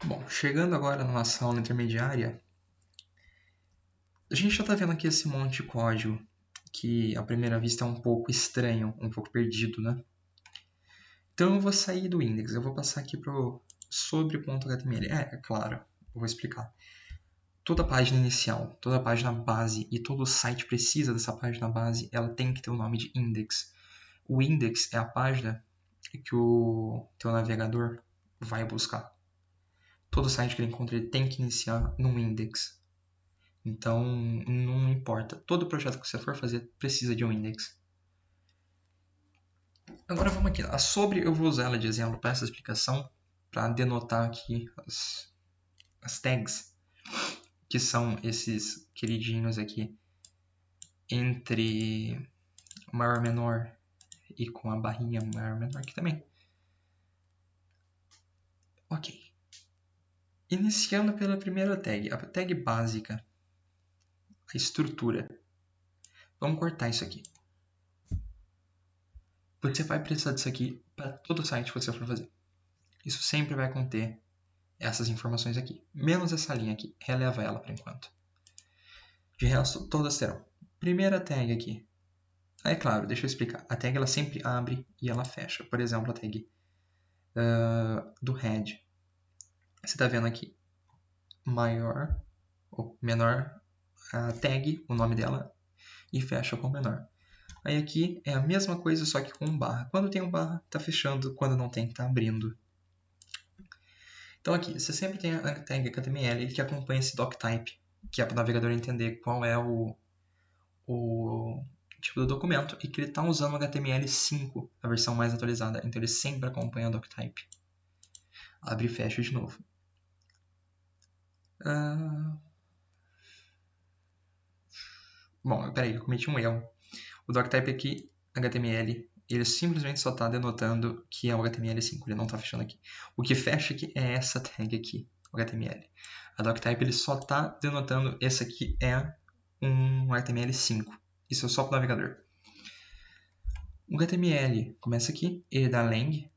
Bom, chegando agora na nossa aula intermediária, a gente já está vendo aqui esse monte de código que à primeira vista é um pouco estranho, um pouco perdido, né? Então eu vou sair do index, eu vou passar aqui para o sobre.html. É claro, eu vou explicar. Toda página inicial, toda página base e todo site precisa dessa página base, ela tem que ter o nome de index. O index é a página que o teu navegador vai buscar. Todo site que ele encontra ele tem que iniciar num index. Então, não importa. Todo projeto que você for fazer precisa de um index. Agora vamos aqui. A sobre eu vou usar ela de exemplo para essa explicação, para denotar aqui as tags, que são esses queridinhos aqui entre maior menor e com a barrinha maior menor aqui também. Ok. Iniciando pela primeira tag, a tag básica, a estrutura. Vamos cortar isso aqui. Você vai precisar disso aqui para todo site que você for fazer. Isso sempre vai conter essas informações aqui, menos essa linha aqui, releva ela por enquanto. De resto, todas terão. Primeira tag aqui. É claro, deixa eu explicar. A tag ela sempre abre e ela fecha. Por exemplo, a tag do head. Você está vendo aqui maior ou menor a tag, o nome dela, e fecha com menor. Aí aqui é a mesma coisa, só que com um barra. Quando tem um barra, está fechando. Quando não tem, está abrindo. Então aqui, você sempre tem a tag HTML que acompanha esse doctype, que é para o navegador entender qual é o tipo do documento e que ele está usando o HTML5, a versão mais atualizada. Então ele sempre acompanha o doctype. Abre e fecha de novo. Bom, peraí, eu cometi um erro. O doctype aqui, HTML, ele simplesmente só está denotando que é o HTML5, ele não está fechando aqui. O que fecha aqui é essa tag aqui, o HTML. A doctype ele só está denotando esse aqui é um HTML5. Isso é só para o navegador. O HTML começa aqui, ele dá lang,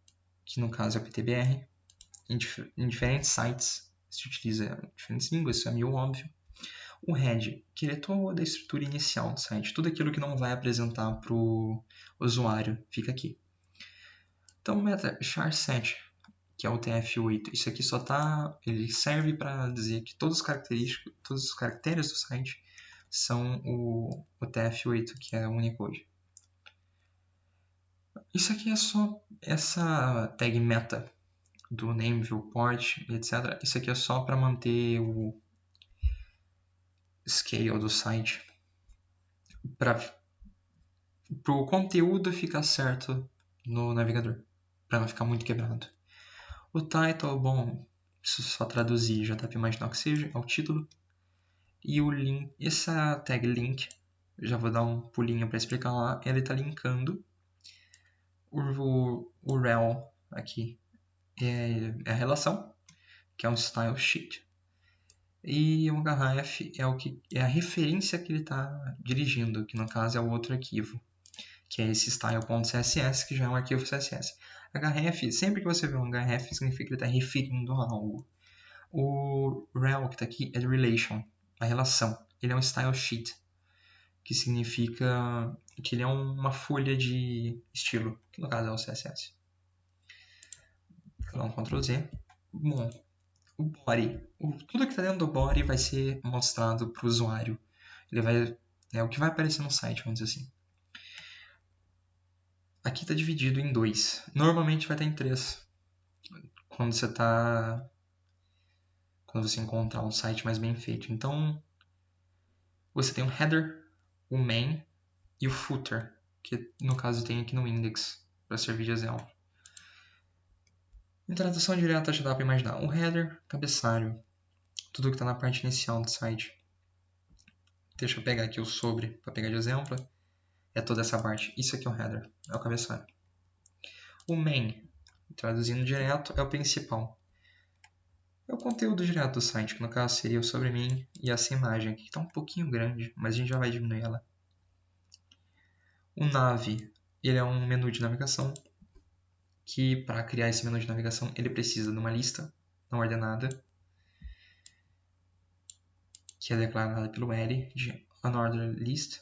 que no caso é o PTBR. Em diferentes sites se utiliza diferentes línguas, isso é meio óbvio. O head, que é toda a estrutura inicial do site, tudo aquilo que não vai apresentar para o usuário, fica aqui. Então, o meta char7, que é o TF8, isso aqui só tá, ele serve para dizer que todos os caracteres do site são o TF8, que é o Unicode. Isso aqui é só essa tag meta do name, viewport, etc. Isso aqui é só para manter o scale do site, para o conteúdo ficar certo no navegador, para não ficar muito quebrado. O title, bom, isso só traduzir já dá para imaginar que seja, é o título. E o link, essa tag link, já vou dar um pulinho para explicar lá, ele está linkando o rel aqui, é a relação, que é um style sheet. E o href é, é a referência que ele está dirigindo, que no caso é o outro arquivo, que é esse style.css, que já é um arquivo CSS. Href, sempre que você vê um href, significa que ele está referindo a algo. O rel que está aqui é relation, a relação. Ele é um style sheet, que significa que ele é uma folha de estilo, que no caso é o CSS. Vou dar um Ctrl Z. Bom, o body. Tudo que está dentro do body vai ser mostrado para o usuário. Ele vai, é o que vai aparecer no site, vamos dizer assim. Aqui está dividido em 2. Normalmente vai estar em 3. Quando você encontrar um site mais bem feito. Então, você tem o header, o main e o footer, que no caso tem aqui no index, para servir de exemplo. Em tradução direta já dá para imaginar. O header, cabeçalho, tudo que está na parte inicial do site. Deixa eu pegar aqui o sobre para pegar de exemplo. É toda essa parte. Isso aqui é o header, é o cabeçalho. O main, traduzindo direto, é o principal. É o conteúdo direto do site, que no caso seria o sobre mim e essa imagem aqui, que está um pouquinho grande, mas a gente já vai diminuir ela. O nav, ele é um menu de navegação, que para criar esse menu de navegação ele precisa de uma lista. não ordenada, que é declarada pelo L de unordered list,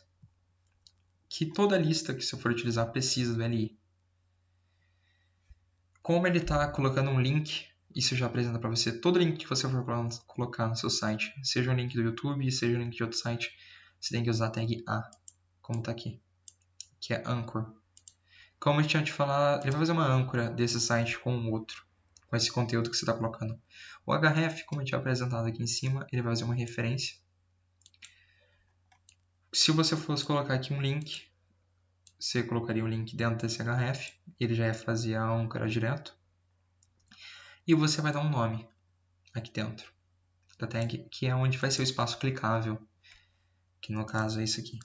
que toda lista que você for utilizar precisa do LI. Como ele está colocando um link, isso já apresenta para você todo link que você for colocar no seu site, seja um link do YouTube, seja um link de outro site, você tem que usar a tag A, como está aqui, que é Anchor. Como eu tinha te falado, ele vai fazer uma âncora desse site com o outro, com esse conteúdo que você está colocando. O href, como eu tinha apresentado aqui em cima, ele vai fazer uma referência. Se você fosse colocar aqui um link, você colocaria o link dentro desse href, ele já ia fazer a âncora direto. E você vai dar um nome aqui dentro da tag, que é onde vai ser o espaço clicável, que no caso é isso aqui.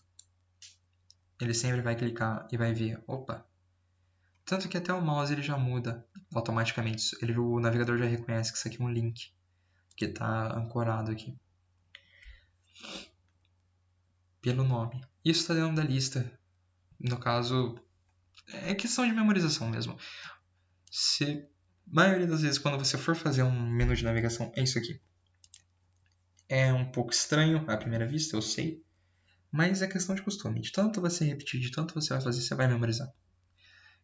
Ele sempre vai clicar e vai ver, opa, tanto que até o mouse ele já muda automaticamente, o navegador já reconhece que isso aqui é um link que está ancorado aqui pelo nome. Isso está dentro da lista, no caso é questão de memorização mesmo. A maioria das vezes quando você for fazer um menu de navegação é isso aqui. É um pouco estranho à primeira vista, eu sei, mas é questão de costume. De tanto você repetir, de tanto você vai fazer, você vai memorizar.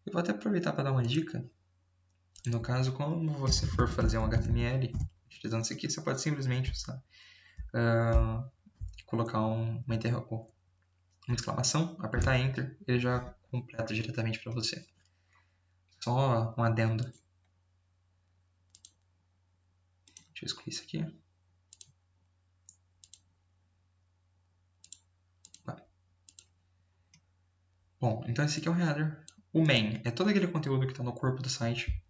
Eu vou até aproveitar para dar uma dica. No caso, quando você for fazer um HTML, utilizando isso aqui, você pode simplesmente usar, colocar uma exclamação, apertar Enter, ele já completa diretamente para você. Só um adendo. Deixa eu excluir isso aqui. Bom, então esse aqui é o header. O main é todo aquele conteúdo que está no corpo do site.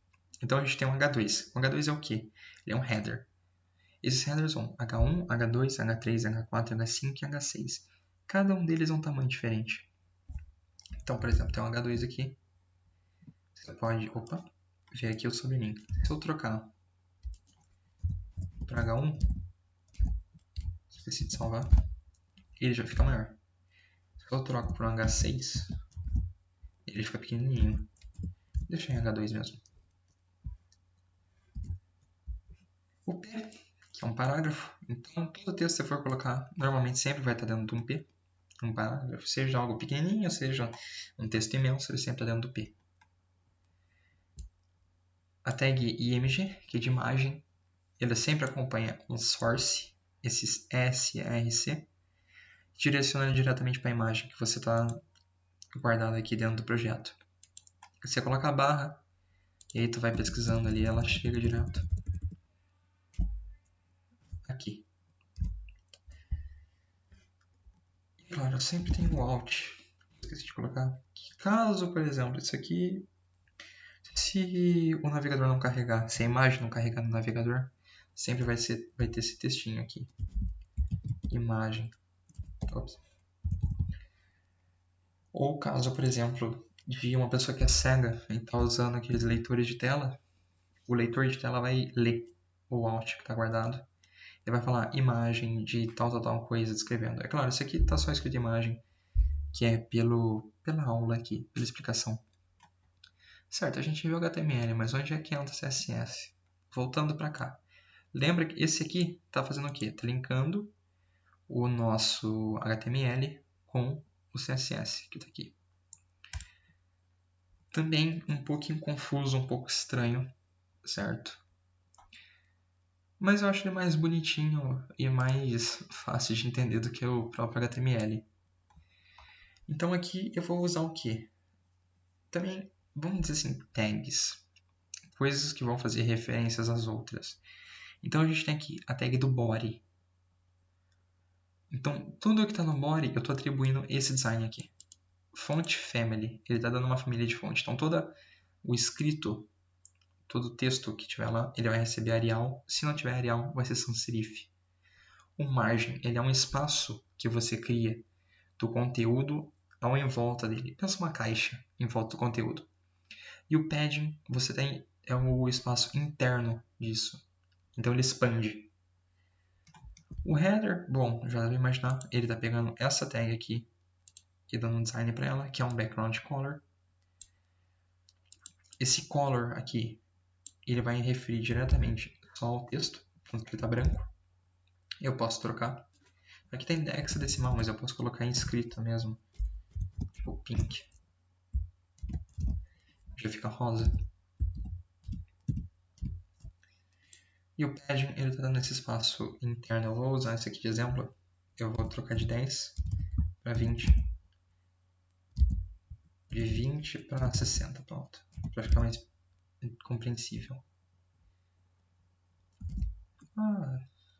Então a gente tem um H2. O H2 é o quê? Ele é um header. Esses headers são H1, H2, H3, H4, H5 e H6. Cada um deles é um tamanho diferente. Então, por exemplo, tem um H2 aqui. Você pode, ver aqui o sublinho. Se eu trocar para H1, esqueci de salvar, ele já fica maior. Se eu troco para um H6, ele fica pequenininho. Deixa em H2 mesmo. O P, que é um parágrafo. Então, todo texto que você for colocar, normalmente sempre vai estar dentro de um P. Um parágrafo, seja algo pequenininho, seja um texto imenso, ele sempre está dentro do P. A tag img, que é de imagem, ele sempre acompanha um source, esses src, direcionando diretamente para a imagem que você está guardada aqui dentro do projeto. Você coloca a barra, e aí tu vai pesquisando ali, ela chega direto aqui. E claro, eu sempre tenho o Alt. Esqueci de colocar. Caso, por exemplo, isso aqui, se o navegador não carregar, se a imagem não carregar no navegador, sempre vai ter esse textinho aqui. Imagem. Ops. Ou caso, por exemplo, de uma pessoa que é cega e está usando aqueles leitores de tela, o leitor de tela vai ler o Alt que está guardado. Ele vai falar imagem de tal coisa descrevendo. É claro, isso aqui está só escrito imagem, que é pela aula aqui, pela explicação. Certo, a gente viu HTML, mas onde é que entra CSS? Voltando para cá. Lembra que esse aqui está fazendo o quê? Está linkando o nosso HTML com o CSS, que está aqui. Também um pouquinho confuso, um pouco estranho, certo? Mas eu acho ele mais bonitinho e mais fácil de entender do que o próprio HTML. Então aqui eu vou usar o quê? Também, vamos dizer assim, tags. Coisas que vão fazer referências às outras. Então a gente tem aqui a tag do body. Então tudo que está no body eu estou atribuindo esse design aqui. Font family, ele está dando uma família de fonte. Então todo o escrito, todo o texto que tiver lá, ele vai receber Arial. Se não tiver Arial, vai ser sans serif. O margem, ele é um espaço que você cria do conteúdo ao em volta dele. Pensa uma caixa em volta do conteúdo. E o padding, você tem o espaço interno disso. Então ele expande. O header, bom, já deve imaginar, ele está pegando essa tag aqui e dando um design para ela, que é um background color. Esse color aqui, ele vai referir diretamente só o texto, enquanto ele está branco. Eu posso trocar. Aqui tem hexadecimal, mas eu posso colocar em escrita mesmo. Tipo pink. Já fica rosa. E o padding, ele está dando esse espaço interno. Eu vou usar esse aqui de exemplo. Eu vou trocar de 10 para 20. De 20 para 60, pronto. Para ficar mais compreensível.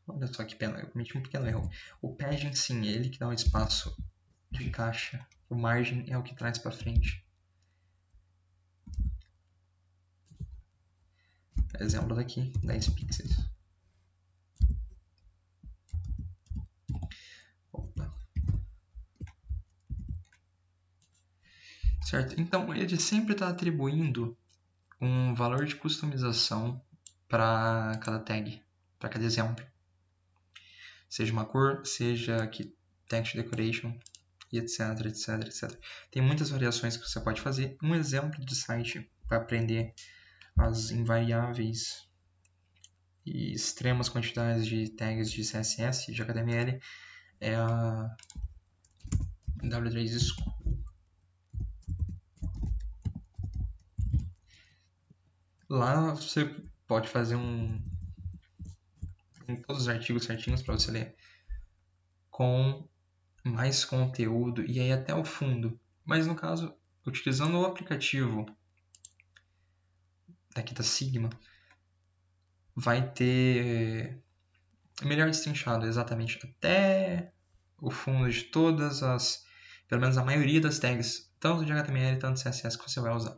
Olha só que pena, eu cometi um pequeno erro. O padding, sim, é ele que dá um espaço de caixa. O margin é o que traz para frente. Exemplo daqui, 10 pixels. Opa. Certo? Então, ele sempre está atribuindo um valor de customização para cada tag, para cada exemplo. Seja uma cor, seja aqui text decoration, e etc, etc, etc. Tem muitas variações que você pode fazer. Um exemplo de site para aprender as invariáveis e extremas quantidades de tags de CSS, de HTML, é a W3 School. Lá você pode fazer todos os artigos certinhos para você ler, com mais conteúdo e aí até o fundo. Mas no caso, utilizando o aplicativo daqui da Sigma, vai ter melhor destrinchado exatamente até o fundo de todas as, pelo menos a maioria das tags, tanto de HTML, tanto de CSS que você vai usar.